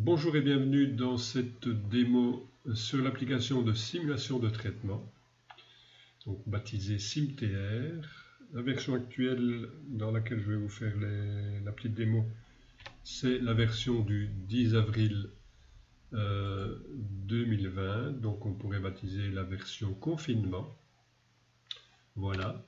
Bonjour et bienvenue dans cette démo sur l'application de simulation de traitement, donc baptisée SimTR. La version actuelle dans laquelle je vais vous faire la petite démo, c'est la version du 10 avril 2020, donc on pourrait baptiser la version confinement. Voilà.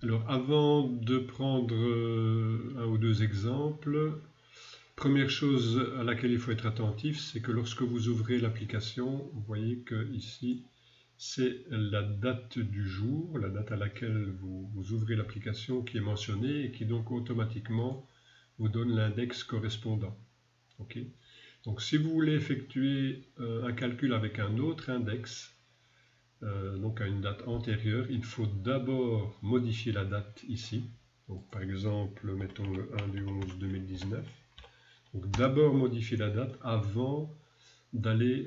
Alors avant de prendre un ou deux exemples, première chose à laquelle il faut être attentif, c'est que lorsque vous ouvrez l'application, vous voyez que ici, c'est la date du jour, la date à laquelle vous ouvrez l'application qui est mentionnée et qui donc automatiquement vous donne l'index correspondant. Okay. Donc si vous voulez effectuer un calcul avec un autre index, donc à une date antérieure, il faut d'abord modifier la date ici. Donc par exemple, mettons le 1 du 11 2019. Donc d'abord modifier la date avant d'aller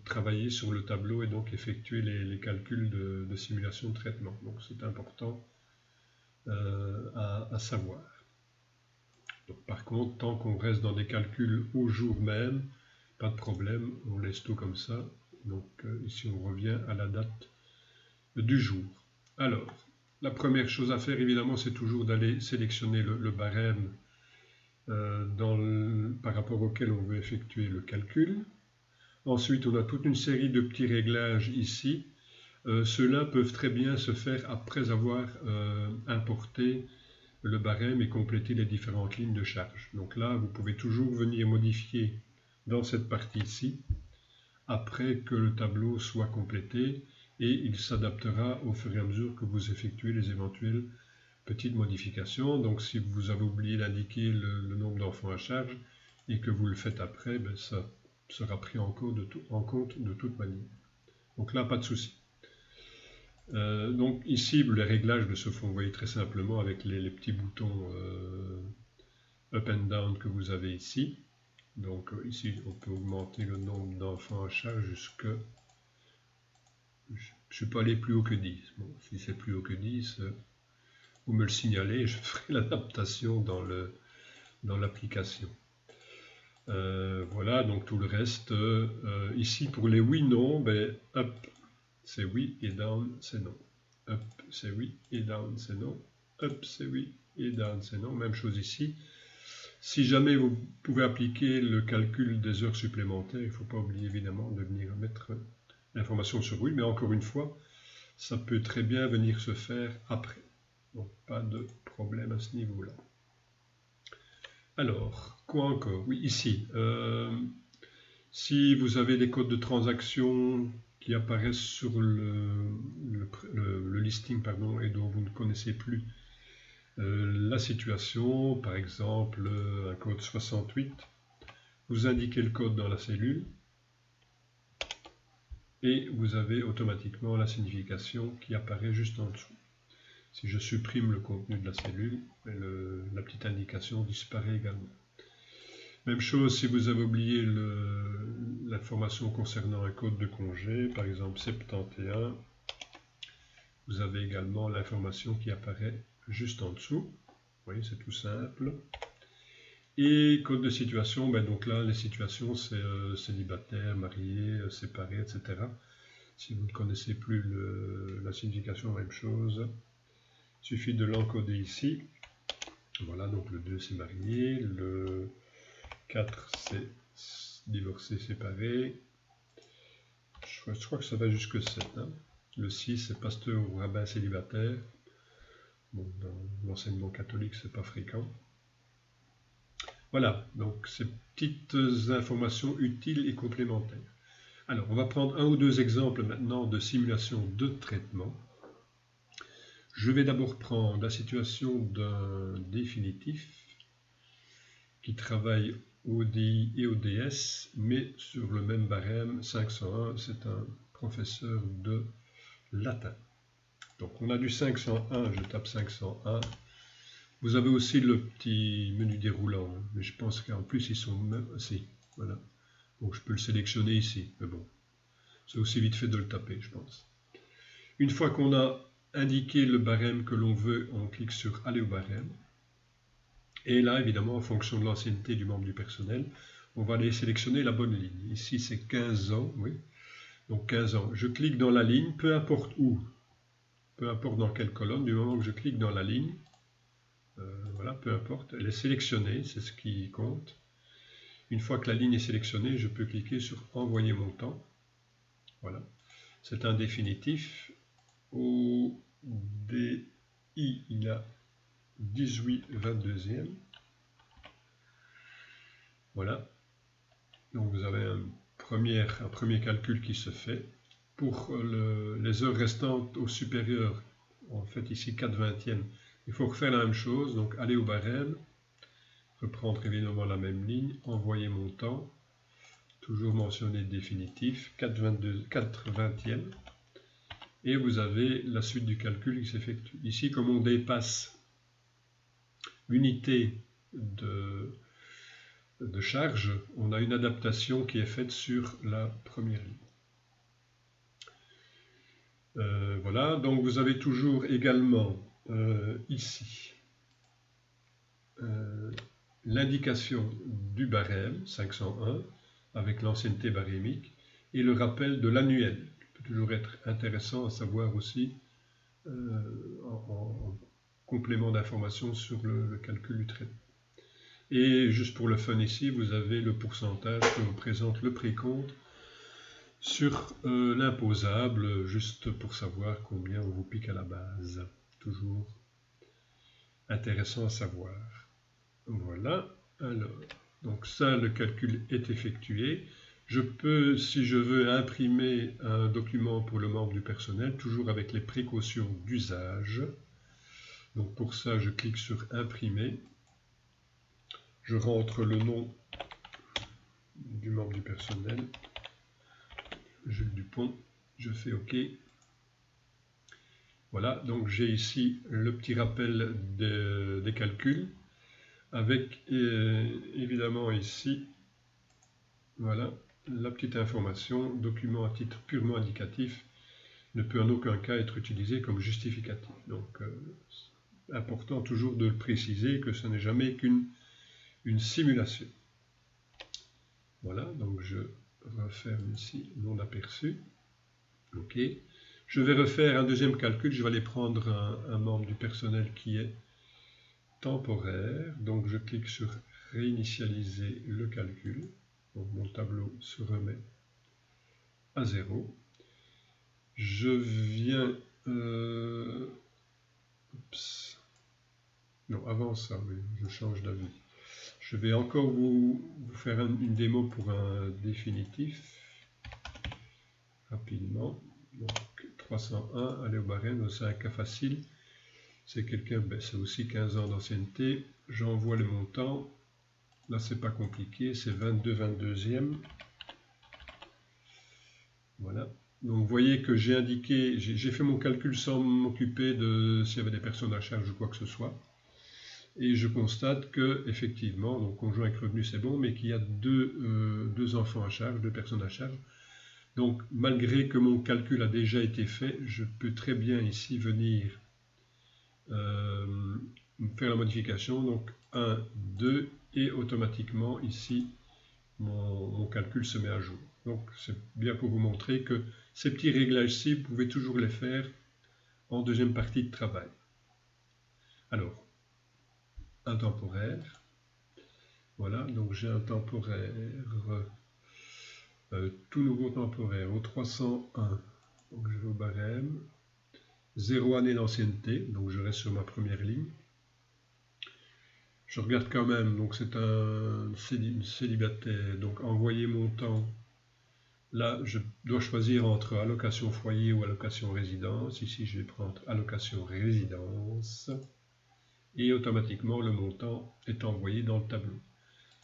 travailler sur le tableau et donc effectuer les calculs de simulation de traitement. Donc c'est important à savoir. Donc, par contre, tant qu'on reste dans des calculs au jour même, pas de problème, on laisse tout comme ça. Donc ici on revient à la date du jour. Alors, la première chose à faire évidemment, c'est toujours d'aller sélectionner le barème par rapport auquel on veut effectuer le calcul. Ensuite, on a toute une série de petits réglages ici. Ceux-là peuvent très bien se faire après avoir importé le barème et complété les différentes lignes de charge. Donc là, vous pouvez toujours venir modifier dans cette partie ici, après que le tableau soit complété, et il s'adaptera au fur et à mesure que vous effectuez les éventuelles petites modifications. Donc si vous avez oublié d'indiquer le nombre d'enfants à charge et que vous le faites après, ben, ça sera pris en compte de toute manière. Donc là, pas de souci. Donc ici, les réglages se font, vous voyez, très simplement avec les petits boutons up and down que vous avez ici. Donc ici, on peut augmenter le nombre d'enfants à charge jusque... Je ne suis pas allé plus haut que 10. Bon, si c'est plus haut que 10, vous me le signalez, je ferai l'adaptation dans l'application. Voilà, donc tout le reste. Ici, pour les oui-non, ben, up, c'est oui, et down, c'est non. Up, c'est oui, et down, c'est non. Up, c'est oui, et down, c'est non. Même chose ici. Si jamais vous pouvez appliquer le calcul des heures supplémentaires, il ne faut pas oublier évidemment de venir mettre l'information sur oui, mais encore une fois, ça peut très bien venir se faire après. Donc pas de problème à ce niveau-là. Alors, quoi encore? Oui, ici, si vous avez des codes de transaction qui apparaissent sur le listing, pardon, et dont vous ne connaissez plus la situation, par exemple un code 68, vous indiquez le code dans la cellule et vous avez automatiquement la signification qui apparaît juste en dessous. Si je supprime le contenu de la cellule, la petite indication disparaît également. Même chose si vous avez oublié l'information concernant un code de congé, par exemple 71, vous avez également l'information qui apparaît juste en dessous. Vous voyez, c'est tout simple. Et code de situation, ben donc là, les situations, c'est célibataire, marié, séparé, etc. Si vous ne connaissez plus la signification, même chose. Il suffit de l'encoder ici. Voilà, donc le 2 c'est marié, le 4 c'est divorcé, séparé. Je crois que ça va jusque 7. Hein. Le 6 c'est pasteur ou rabbin célibataire. Bon, dans l'enseignement catholique, c'est pas fréquent. Voilà, donc ces petites informations utiles et complémentaires. Alors, on va prendre un ou deux exemples maintenant de simulation de traitement. Je vais d'abord prendre la situation d'un définitif qui travaille ODI et ODS, mais sur le même barème 501, c'est un professeur de latin. Donc on a du 501, je tape 501. Vous avez aussi le petit menu déroulant, mais je pense qu'en plus ils sont même ici. Voilà. Donc je peux le sélectionner ici, mais bon, c'est aussi vite fait de le taper, je pense. Une fois qu'on a indiqué le barème que l'on veut, on clique sur aller au barème. Et là, évidemment, en fonction de l'ancienneté du membre du personnel, on va aller sélectionner la bonne ligne. Ici, c'est 15 ans, oui. Donc 15 ans. Je clique dans la ligne, peu importe où, peu importe dans quelle colonne, du moment que je clique dans la ligne, voilà, peu importe, elle est sélectionnée, c'est ce qui compte. Une fois que la ligne est sélectionnée, je peux cliquer sur Envoyer montant. Voilà, c'est un définitif. Au DI, il y a 18/22e. Voilà, donc vous avez un premier calcul qui se fait. Pour les heures restantes au supérieur, en fait ici 4/20e, il faut refaire la même chose, donc aller au barème, reprendre évidemment la même ligne, envoyer montant, toujours mentionner définitif, 4/20e, et vous avez la suite du calcul qui s'effectue. Ici, comme on dépasse l'unité de charge, on a une adaptation qui est faite sur la première ligne. Voilà, donc vous avez toujours également ici l'indication du barème 501 avec l'ancienneté barémique et le rappel de l'annuel, qui peut toujours être intéressant à savoir aussi en complément d'information sur le calcul du trait. Et juste pour le fun ici, vous avez le pourcentage que vous présente le précompte sur l'imposable, juste pour savoir combien on vous pique à la base. Toujours intéressant à savoir. Voilà, alors, donc ça, le calcul est effectué. Je peux, si je veux, imprimer un document pour le membre du personnel, toujours avec les précautions d'usage. Donc pour ça, je clique sur Imprimer. Je rentre le nom du membre du personnel, Jules Dupont, je fais OK. Voilà, donc j'ai ici le petit rappel des calculs, avec évidemment ici, voilà, la petite information, document à titre purement indicatif, ne peut en aucun cas être utilisé comme justificatif. Donc, important toujours de le préciser que ce n'est jamais qu'une simulation. Voilà, donc je referme ici mon aperçu. OK. Je vais refaire un deuxième calcul. Je vais aller prendre un membre du personnel qui est temporaire. Donc je clique sur réinitialiser le calcul. Donc mon tableau se remet à 0. Je viens... non, avant ça, oui, je change d'avis. Je vais encore vous faire une démo pour un définitif. Rapidement. Donc 301, aller au barème, c'est un cas facile. C'est quelqu'un, ben, c'est aussi 15 ans d'ancienneté. J'envoie le montant. Là, c'est pas compliqué, c'est 22/22e. Voilà. Donc, vous voyez que j'ai indiqué, j'ai fait mon calcul sans m'occuper de s'il y avait des personnes à charge ou quoi que ce soit. Et je constate que, effectivement, donc conjoint avec revenu, c'est bon, mais qu'il y a deux enfants à charge, 2 personnes à charge. Donc, malgré que mon calcul a déjà été fait, je peux très bien ici venir faire la modification. Donc, 1, 2, et automatiquement, ici, mon calcul se met à jour. Donc, c'est bien pour vous montrer que ces petits réglages-ci, vous pouvez toujours les faire en deuxième partie de travail. Alors, un temporaire. Voilà, donc j'ai un temporaire, tout nouveau temporaire, au 301. Donc, je vais au barème. 0 année d'ancienneté, donc je reste sur ma première ligne. Je regarde quand même, donc c'est un célibataire, donc envoyer montant. Là, je dois choisir entre allocation foyer ou allocation résidence. Ici, je vais prendre allocation résidence. Et automatiquement, le montant est envoyé dans le tableau.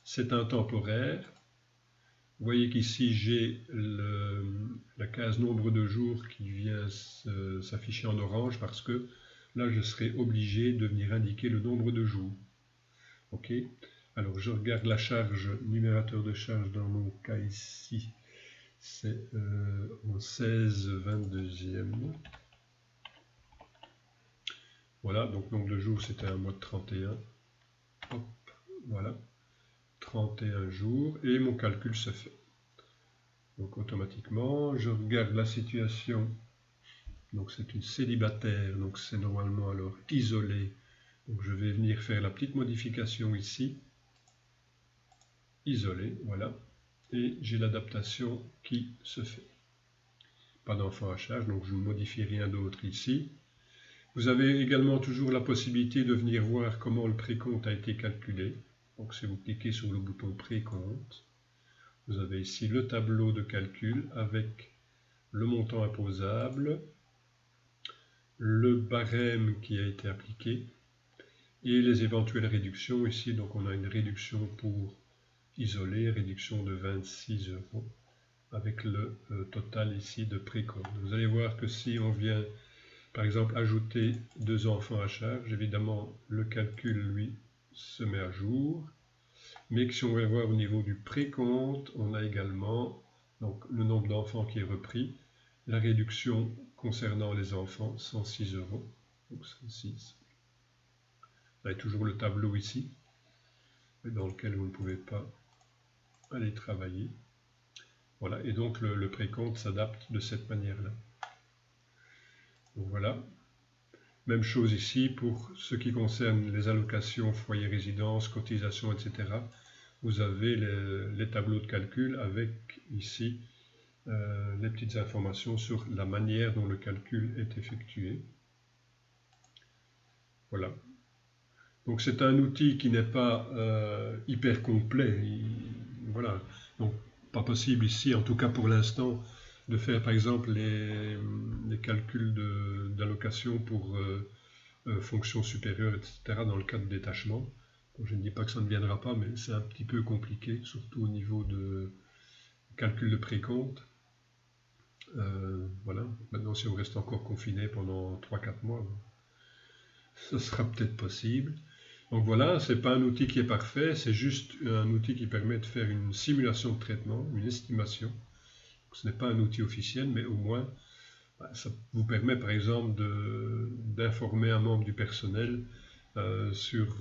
C'est un temporaire. Vous voyez qu'ici, j'ai la case nombre de jours qui vient s'afficher en orange parce que là, je serai obligé de venir indiquer le nombre de jours. OK. Alors, je regarde la charge, numérateur de charge dans mon cas ici. C'est en 16/22e. Voilà, donc nombre de jours, c'était un mois de 31. Hop, voilà. 31 jours et mon calcul se fait. Donc automatiquement, je regarde la situation. Donc c'est une célibataire, donc c'est normalement alors isolé. Donc je vais venir faire la petite modification ici. Isolé, voilà. Et j'ai l'adaptation qui se fait. Pas d'enfant à charge, donc je ne modifie rien d'autre ici. Vous avez également toujours la possibilité de venir voir comment le précompte a été calculé. Donc si vous cliquez sur le bouton précompte, vous avez ici le tableau de calcul avec le montant imposable, le barème qui a été appliqué et les éventuelles réductions. Ici, donc on a une réduction pour isolé, réduction de 26 € avec le total ici de précompte. Vous allez voir que si on vient par exemple ajouter 2 enfants à charge, évidemment le calcul lui se met à jour, mais que si on va voir au niveau du précompte, on a également donc le nombre d'enfants qui est repris, la réduction concernant les enfants, 106 €, donc 106. Vous avez toujours le tableau ici, dans lequel vous ne pouvez pas aller travailler. Voilà, et donc le précompte s'adapte de cette manière-là. Donc voilà. Même chose ici pour ce qui concerne les allocations, foyer résidence, cotisations, etc. Vous avez les tableaux de calcul avec ici les petites informations sur la manière dont le calcul est effectué. Voilà. Donc c'est un outil qui n'est pas hyper complet. Voilà. Donc pas possible ici, en tout cas pour l'instant, de faire par exemple les calculs d'allocation pour fonctions supérieures, etc. dans le cas de détachement. Donc, je ne dis pas que ça ne viendra pas, mais c'est un petit peu compliqué, surtout au niveau de calcul de précompte. Voilà. Maintenant, si on reste encore confiné pendant 3-4 mois, ce sera peut-être possible. Donc voilà, ce n'est pas un outil qui est parfait, c'est juste un outil qui permet de faire une simulation de traitement, une estimation. Donc, ce n'est pas un outil officiel, mais au moins, ça vous permet par exemple d'informer un membre du personnel sur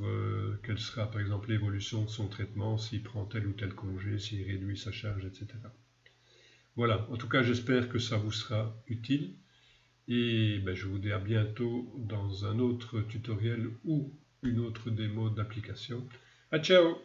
quelle sera par exemple l'évolution de son traitement, s'il prend tel ou tel congé, s'il réduit sa charge, etc. Voilà, en tout cas j'espère que ça vous sera utile et je vous dis à bientôt dans un autre tutoriel ou une autre démo d'application. À ciao!